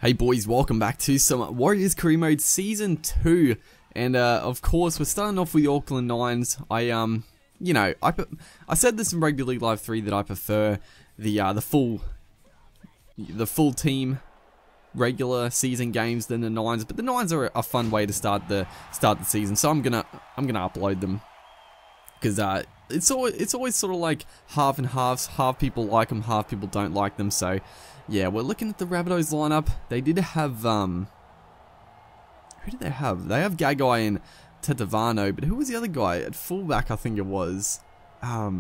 Hey boys, welcome back to some Warriors Career Mode Season 2. And of course, we're starting off with the Auckland Nines. I said this in Rugby League Live 3 that I prefer the full team regular season games than the Nines, but the Nines are a fun way to start the season. So I'm gonna upload them because it's always sort of like half and halves. Half people like them, half people don't like them. So yeah, we're looking at the Rabbitohs lineup. They did have who did they have? They have Gagai and Tetavano, but who was the other guy at fullback? I think it was I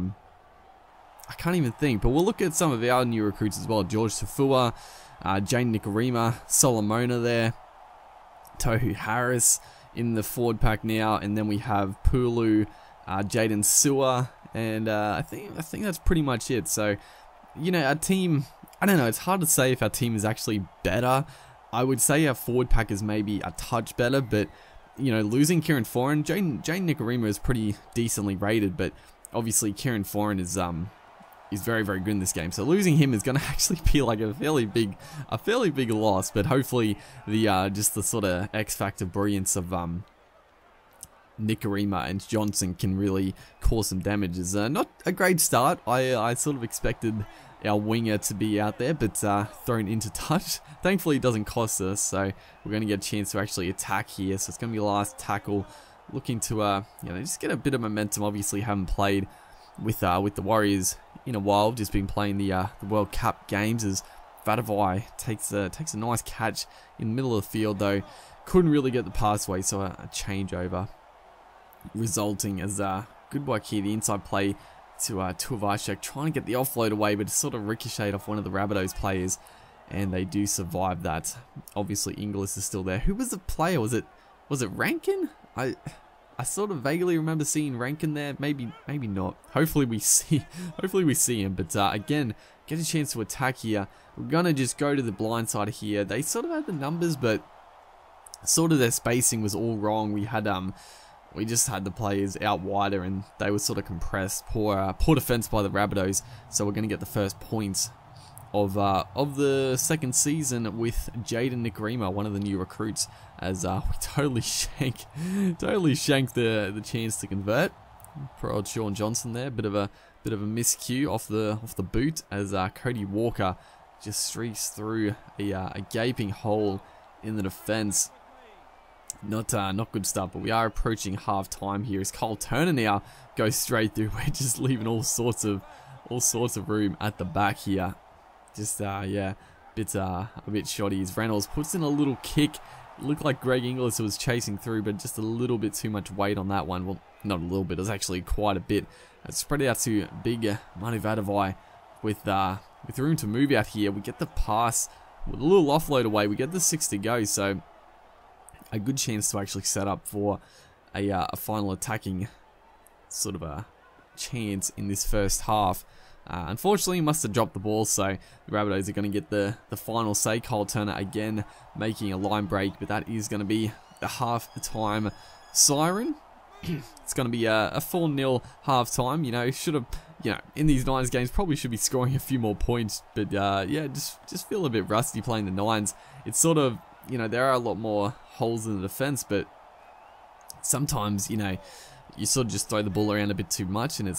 can't even think. But we'll look at some of our new recruits as well. George Tafua, Jane Nikarima, Solomona there, Tohu Harris in the forward pack now, and then we have Pulu, Jaden Sewer, and I think that's pretty much it. So, you know, our team, I don't know, it's hard to say if our team is actually better. I would say our forward pack is maybe a touch better, but, you know, losing Kieran Foran, Jane Nikarima is pretty decently rated, but obviously Kieran Foran is very, very good in this game. So losing him is going to actually be like a fairly big loss, but hopefully the just the sort of X factor brilliance of Nikarima and Johnson can really cause some damage. It's not a great start. I sort of expected our winger to be out there, but thrown into touch. Thankfully, it doesn't cost us, so we're going to get a chance to actually attack here. So it's going to be the last tackle, looking to you know, just get a bit of momentum. Obviously, haven't played with the Warriors in a while. Just been playing the World Cup games. As Vadavai takes a nice catch in the middle of the field, though couldn't really get the pass away. So a changeover, resulting as good work here. The inside play to Tuivasa, trying to get the offload away, but it sort of ricocheted off one of the Rabbitohs players, and they do survive that. Obviously, Inglis is still there. Who was the player? Was it Rankin? I sort of vaguely remember seeing Rankin there. Maybe not. Hopefully we see him. But again, get a chance to attack here. We're gonna just go to the blind side here. They sort of had the numbers, but sort of their spacing was all wrong. We just had the players out wider, and they were sort of compressed. Poor defense by the Rabbitohs. So we're going to get the first points of the second season with Jaden Nikarima, one of the new recruits, as we totally shanked the chance to convert. Poor old Sean Johnson there, bit of a miscue off the boot, as Cody Walker just streaks through a gaping hole in the defense. Not good stuff, but we are approaching half time here as Cole Turner now goes straight through. We're just leaving all sorts of room at the back here. Just yeah, a bit shoddy as Reynolds puts in a little kick. It looked like Greg Inglis was chasing through, but just a little bit too much weight on that one. Well, not a little bit, it was actually quite a bit. It's spread out to big Manu Vadavai with room to move out here. We get the pass with a little offload away. We get the 6 to go, so a good chance to actually set up for a final attacking sort of a chance in this first half. Unfortunately, he must have dropped the ball, so the Rabbitohs are going to get the final say. Cole Turner again making a line break, but that is going to be the half-time siren. It's going to be a 4-0 half-time. You know, should have, you know, in these Nines games probably should be scoring a few more points, but yeah, just feel a bit rusty playing the Nines. It's sort of, you know, there are a lot more holes in the defense, but sometimes, you know, you sort of just throw the ball around a bit too much, and it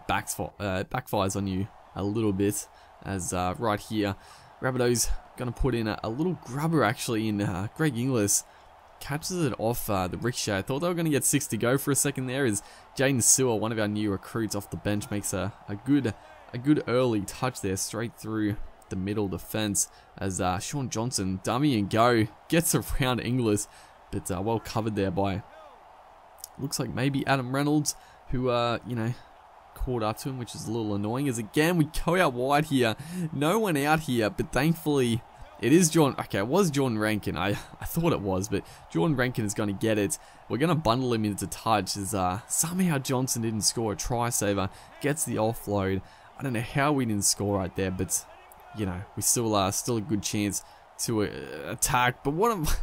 backfires on you a little bit. As right here, Rabbitohs going to put in a little grubber actually in Greg Inglis. Catches it off the ricochet. I thought they were going to get 6 to go for a second there, as Jaden Sewer, one of our new recruits off the bench, makes a good early touch there, straight through the middle defense, as Sean Johnson, dummy and go, gets around Inglis, but well covered there by, looks like maybe Adam Reynolds, who you know, caught up to him, which is a little annoying. As again we go out wide here, no one out here, but thankfully it is Jordan. Okay, it was Jordan Rankin. I thought it was, but Jordan Rankin is going to get it. We're going to bundle him into touch, as somehow Johnson didn't score a try saver, gets the offload. I don't know how we didn't score right there, but you know, we still a good chance to attack. But what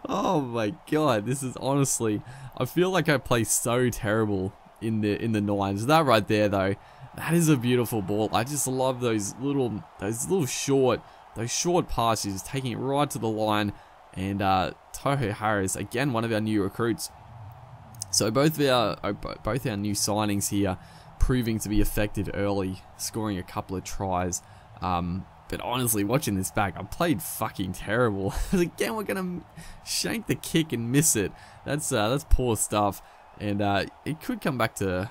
oh my god, this is honestly, I feel like I play so terrible in the Nines. That right there though, that is a beautiful ball. I just love those little short those short passes, just taking it right to the line. And Toho Harris, again, one of our new recruits. So both our new signings here proving to be effective early, scoring a couple of tries. But honestly, watching this back, I played fucking terrible. Again, we're gonna shank the kick and miss it. That's poor stuff, and it could come back to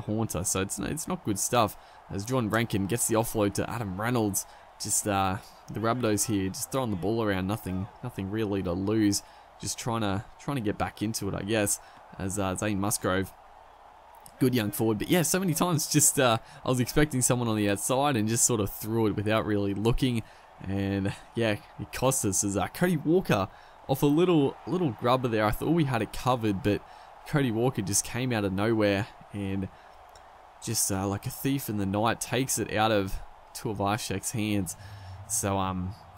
haunt us. So it's not good stuff. As John Rankin gets the offload to Adam Reynolds, just the Rabbitohs here just throwing the ball around, nothing really to lose. Just trying to get back into it, I guess. As Zane Musgrove, good young forward, but yeah, so many times just I was expecting someone on the outside and just sort of threw it without really looking, and yeah, it cost us. As Cody Walker off a little grubber there, I thought we had it covered, but Cody Walker just came out of nowhere and just like a thief in the night takes it out of Tuivasa-Sheck's hands. So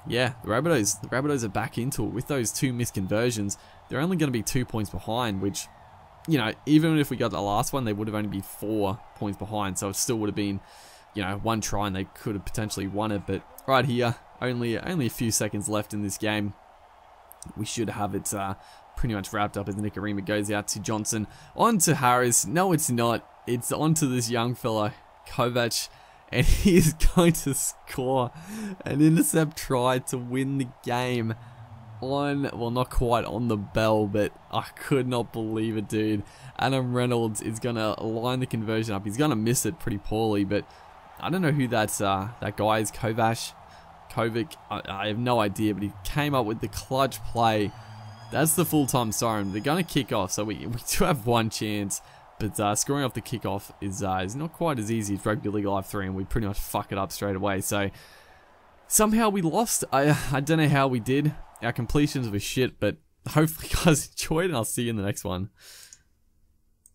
yeah, the Rabbitohs are back into it with those 2 missed conversions. They're only going to be 2 points behind, which, you know, even if we got the last one, they would have only been 4 points behind. So it still would have been, you know, 1 try and they could have potentially won it. But right here, only a few seconds left in this game. We should have it pretty much wrapped up as Nicarima goes out to Johnson. On to Harris. No, it's not. It's on to this young fella, Kovac. And he is going to score an intercept try to win the game on, well, not quite on the bell, but I could not believe it, dude. Adam Reynolds is going to line the conversion up. He's going to miss it pretty poorly, but I don't know who that guy is, Kovac. I have no idea, but he came up with the clutch play. That's the full-time siren. They're going to kick off, so we do have 1 chance. But scoring off the kickoff is not quite as easy as Rugby League Live 3, and we pretty much fuck it up straight away. So somehow we lost. I don't know how we did. Our completions were shit, but hopefully you guys enjoyed, and I'll see you in the next one.